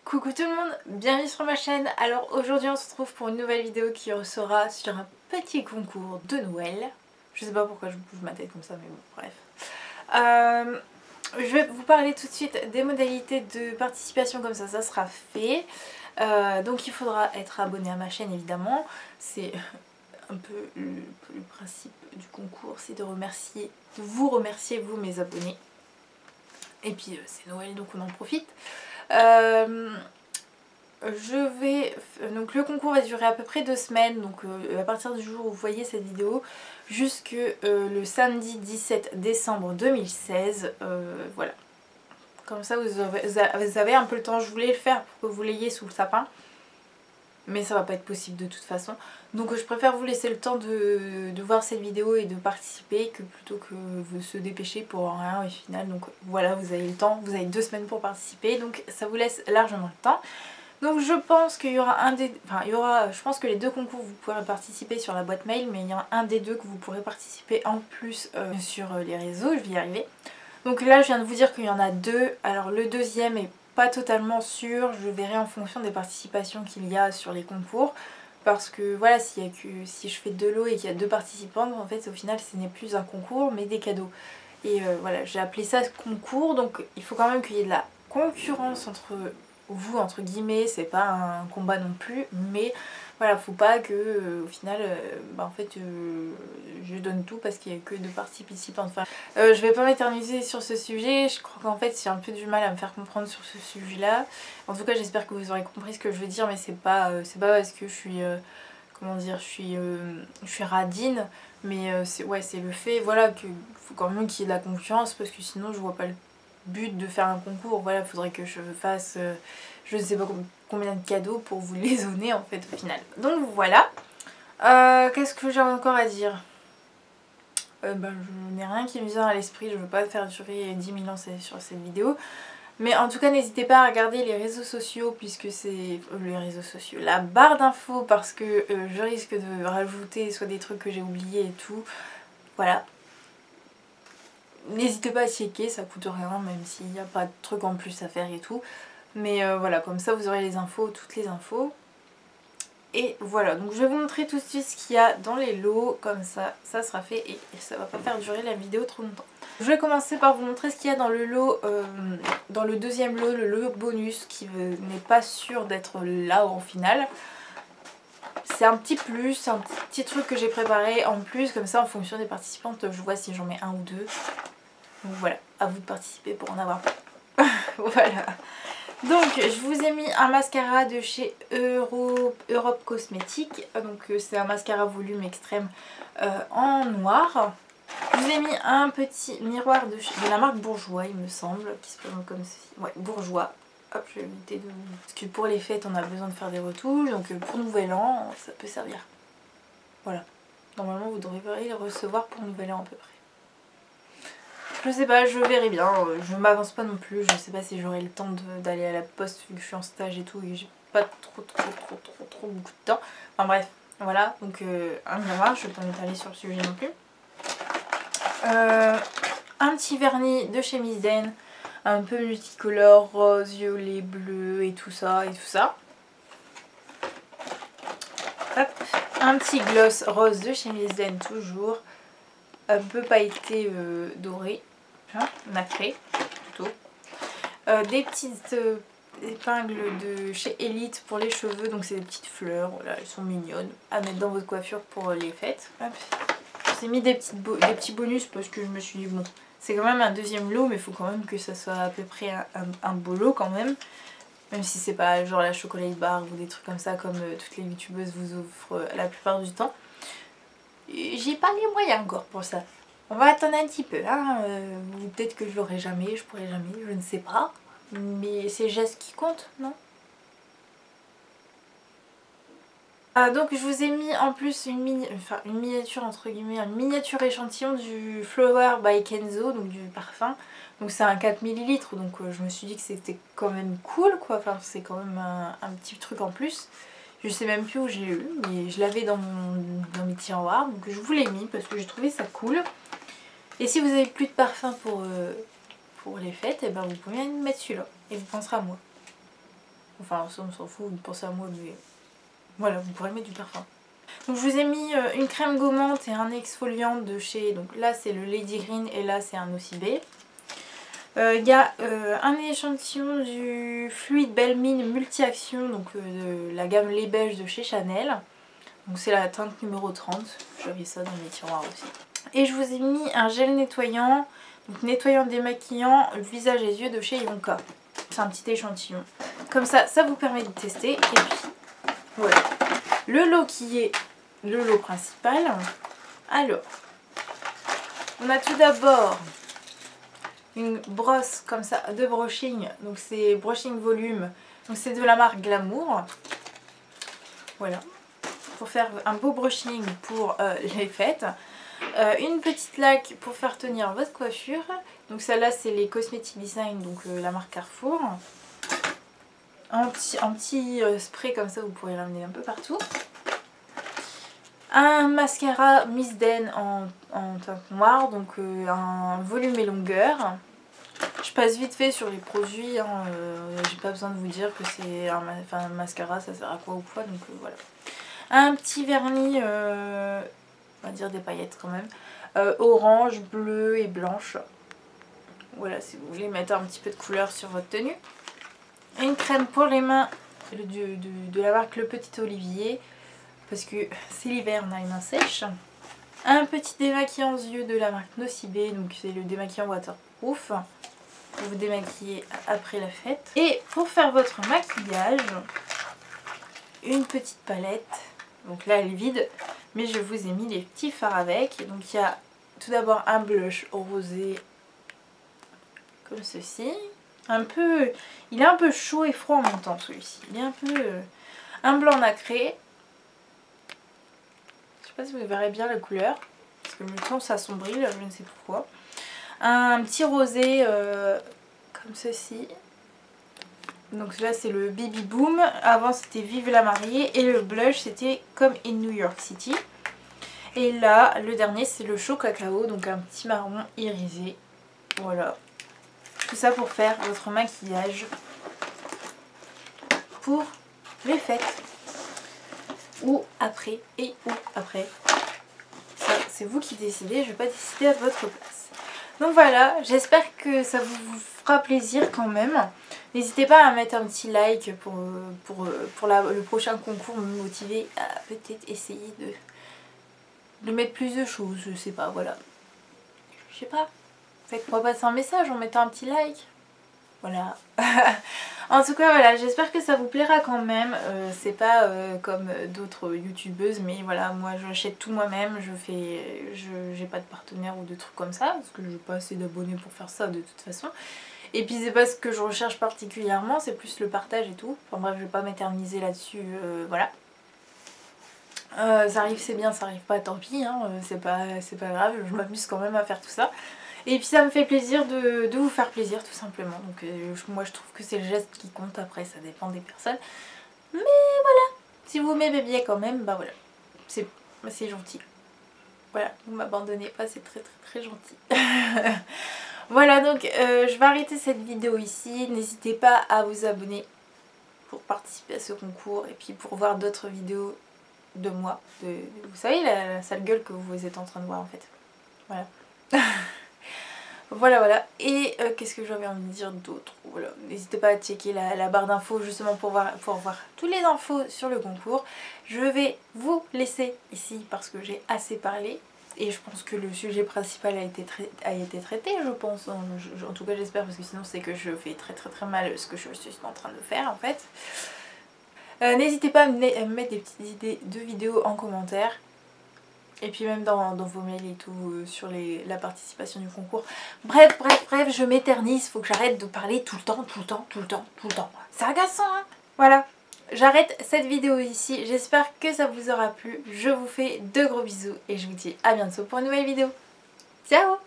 Coucou tout le monde, bienvenue sur ma chaîne. Alors aujourd'hui on se retrouve pour une nouvelle vidéo qui sera sur un petit concours de Noël. Je sais pas pourquoi je bouge ma tête comme ça mais bon bref. Je vais vous parler tout de suite des modalités de participation, comme ça sera fait. Donc il faudra être abonné à ma chaîne évidemment. C'est un peu le principe du concours, c'est de vous remercier vous mes abonnés. Et puis c'est Noël donc on en profite. Donc le concours va durer à peu près 2 semaines, donc à partir du jour où vous voyez cette vidéo jusque le samedi 17 décembre 2016, voilà. Comme ça vous avez un peu le temps. Je voulais le faire pour que vous l'ayez sous le sapin, mais ça va pas être possible de toute façon. Donc je préfère vous laisser le temps de voir cette vidéo et de participer que plutôt que vous se dépêcher pour rien au final. Donc voilà, vous avez le temps, vous avez 2 semaines pour participer, donc ça vous laisse largement le temps. Donc je pense qu'il y aura je pense que les deux concours vous pourrez participer sur la boîte mail, mais il y en a un des deux que vous pourrez participer en plus sur les réseaux, je vais y arriver. Donc là je viens de vous dire qu'il y en a deux, alors le deuxième est pas totalement sûr, je verrai en fonction des participations qu'il y a sur les concours. Parce que voilà, si je fais 2 lots et qu'il y a 2 participantes, en fait au final ce n'est plus un concours mais des cadeaux. Et voilà, j'ai appelé ça concours, donc il faut quand même qu'il y ait de la concurrence entre vous, entre guillemets, c'est pas un combat non plus, mais voilà, faut pas que au final en fait je donne tout parce qu'il y a que 2 participantes. Enfin, je vais pas m'éterniser sur ce sujet, je crois qu'en fait j'ai un peu du mal à me faire comprendre sur ce sujet là. En tout cas j'espère que vous aurez compris ce que je veux dire, mais c'est pas parce que je suis comment dire, je suis radine, mais c'est le fait, voilà, qu'il faut quand même qu'il y ait de la concurrence, parce que sinon je vois pas le but de faire un concours. Voilà, faudrait que je fasse je ne sais pas combien de cadeaux pour vous les donner en fait au final. Donc voilà. Qu'est-ce que j'ai encore à dire? Je n'ai rien qui me vient à l'esprit, je veux pas faire durer 10 000 ans sur cette vidéo. Mais en tout cas n'hésitez pas à regarder les réseaux sociaux, puisque c'est les réseaux sociaux, la barre d'infos, parce que je risque de rajouter soit des trucs que j'ai oubliés et tout. Voilà. N'hésitez pas à checker, ça coûte rien, même s'il n'y a pas de trucs en plus à faire et tout. Mais voilà, comme ça vous aurez les infos, toutes les infos. Et voilà, donc je vais vous montrer tout de suite ce qu'il y a dans les lots, comme ça sera fait et ça va pas faire durer la vidéo trop longtemps. Je vais commencer par vous montrer ce qu'il y a dans le lot, dans le deuxième lot, le lot bonus, qui n'est pas sûr d'être là au final. C'est un petit plus, un petit truc que j'ai préparé en plus, comme ça en fonction des participantes, je vois si j'en mets un ou deux. Donc voilà, à vous de participer pour en avoir plein. Voilà. Donc je vous ai mis un mascara de chez Europe Cosmétiques. Donc c'est un mascara volume extrême en noir. Je vous ai mis un petit miroir de la marque Bourjois, il me semble, qui se présente comme ceci. Ouais, Bourjois. Hop, je vais éviter de... Parce que pour les fêtes on a besoin de faire des retouches, donc pour Nouvel An ça peut servir. Voilà. Normalement vous devrez les recevoir pour Nouvel An à peu près. Je sais pas, je verrai bien, je m'avance pas non plus, je sais pas si j'aurai le temps d'aller à la poste vu que je suis en stage et tout et que j'ai pas trop beaucoup de temps. Enfin bref, voilà, donc un miroir, je vais pas m'étaler sur le sujet non plus. Un petit vernis de chez Miss Den, un peu multicolore, rose, violet, bleu et tout ça Hop, un petit gloss rose de chez Miss Den toujours, un peu pailleté doré. Nacré plutôt. Des petites épingles de chez Elite pour les cheveux, donc c'est des petites fleurs, voilà, elles sont mignonnes à mettre dans votre coiffure pour les fêtes. J'ai mis des petits bonus parce que je me suis dit bon, c'est quand même un deuxième lot, mais il faut quand même que ça soit à peu près un beau lot quand même si c'est pas genre la chocolat bar ou des trucs comme ça comme toutes les youtubeuses vous offrent la plupart du temps. J'ai pas les moyens encore pour ça. On va attendre un petit peu, hein. Peut-être que je l'aurai jamais, je pourrai jamais, je ne sais pas. Mais c'est le geste qui compte, non? Donc je vous ai mis en plus une miniature entre guillemets, une miniature échantillon du Flower by Kenzo, donc du parfum. Donc c'est un 4 ml, donc je me suis dit que c'était quand même cool quoi, enfin c'est quand même un petit truc en plus. Je sais même plus où j'ai eu, mais je l'avais dans mes tiroirs, donc je vous l'ai mis parce que j'ai trouvé ça cool. Et si vous avez plus de parfum pour les fêtes, et ben vous pouvez mettre celui-là et vous penserez à moi. Enfin ça on s'en fout, pensez à moi, mais voilà, vous pourrez mettre du parfum. Donc je vous ai mis une crème gommante et un exfoliant de chez, donc là c'est le Lady Green et là c'est un Nocibé. Il y a un échantillon du fluide Belmine multi-action, donc de la gamme lait beige de chez Chanel. Donc c'est la teinte numéro 30, j'avais ça dans mes tiroirs aussi. Et je vous ai mis un gel nettoyant, donc nettoyant démaquillant visage et yeux de chez Yonka. C'est un petit échantillon. Comme ça, ça vous permet de tester. Et puis voilà, le lot qui est le lot principal. Alors, on a tout d'abord une brosse comme ça de brushing, donc c'est brushing volume, donc c'est de la marque Glamour. Voilà, pour faire un beau brushing pour les fêtes. Une petite laque pour faire tenir votre coiffure, donc celle-là c'est les Cosmetic Design, donc la marque Carrefour. Un petit spray comme ça, vous pourrez l'emmener un peu partout. Un mascara Miss Den en teinte noire, donc un volume et longueur. Je passe vite fait sur les produits, hein, j'ai pas besoin de vous dire que c'est un mascara, ça sert à quoi ou quoi, donc voilà. Un petit vernis, on va dire des paillettes quand même, orange, bleu et blanche. Voilà, si vous voulez mettre un petit peu de couleur sur votre tenue. Une crème pour les mains de la marque Le Petit Olivier, parce que c'est l'hiver, on a les mains sèches. Un petit démaquillant aux yeux de la marque Nocibé, donc c'est le démaquillant waterproof, pour vous démaquiller après la fête. Et pour faire votre maquillage, une petite palette, donc là elle est vide, mais je vous ai mis les petits fards avec. Donc il y a tout d'abord un blush rosé, comme ceci. Il est un peu chaud et froid en même temps celui-ci. Il est un peu... un blanc nacré. Je sais pas si vous verrez bien la couleur, parce que le temps s'assombrit, je ne sais pourquoi. Un petit rosé comme ceci. Donc là c'est le Baby Boom. Avant c'était Vive la mariée. Et le blush c'était Comme in New York City. Et là le dernier c'est le Chaud Cacao. Donc un petit marron irisé. Voilà. Tout ça pour faire votre maquillage pour les fêtes. Ou après. Et ou après. Ça c'est vous qui décidez. Je ne vais pas décider à votre place. Donc voilà, j'espère que ça vous fera plaisir quand même. N'hésitez pas à mettre un petit like pour le prochain concours, me motiver à peut-être essayer de mettre plus de choses, je sais pas, voilà. Je sais pas, faites-moi passer un message en mettant un petit like. Voilà. En tout cas voilà, j'espère que ça vous plaira quand même. C'est pas comme d'autres youtubeuses, mais voilà, moi j'achète tout moi-même, j'ai pas de partenaire ou de trucs comme ça, parce que j'ai pas assez d'abonnés pour faire ça de toute façon. Et puis c'est pas ce que je recherche particulièrement, c'est plus le partage et tout. Enfin bref, je vais pas m'éterniser là-dessus, voilà. Ça arrive c'est bien, ça arrive pas tant pis, hein, c'est pas grave, je m'amuse quand même à faire tout ça. Et puis ça me fait plaisir de vous faire plaisir tout simplement. Donc moi je trouve que c'est le geste qui compte, après ça dépend des personnes. Mais voilà, si vous m'aimez bien quand même, bah voilà, c'est gentil. Voilà, vous m'abandonnez pas, c'est très très très gentil. Voilà, donc je vais arrêter cette vidéo ici. N'hésitez pas à vous abonner pour participer à ce concours et puis pour voir d'autres vidéos de moi. Vous savez, la sale gueule que vous êtes en train de voir en fait. Voilà. Voilà. Et qu'est-ce que j'avais envie de dire d'autre? Voilà. N'hésitez pas à checker la barre d'infos justement pour voir toutes les infos sur le concours. Je vais vous laisser ici parce que j'ai assez parlé. Et je pense que le sujet principal a été traité, je pense. En tout cas j'espère, parce que sinon c'est que je fais très très très mal ce que je suis en train de faire en fait. N'hésitez pas à me mettre des petites idées de vidéos en commentaire. Et puis même dans vos mails et tout, sur la participation du concours. Bref, je m'éternise, faut que j'arrête de parler tout le temps. C'est agaçant, hein. Voilà, j'arrête cette vidéo ici. J'espère que ça vous aura plu. Je vous fais de gros bisous et je vous dis à bientôt pour une nouvelle vidéo. Ciao!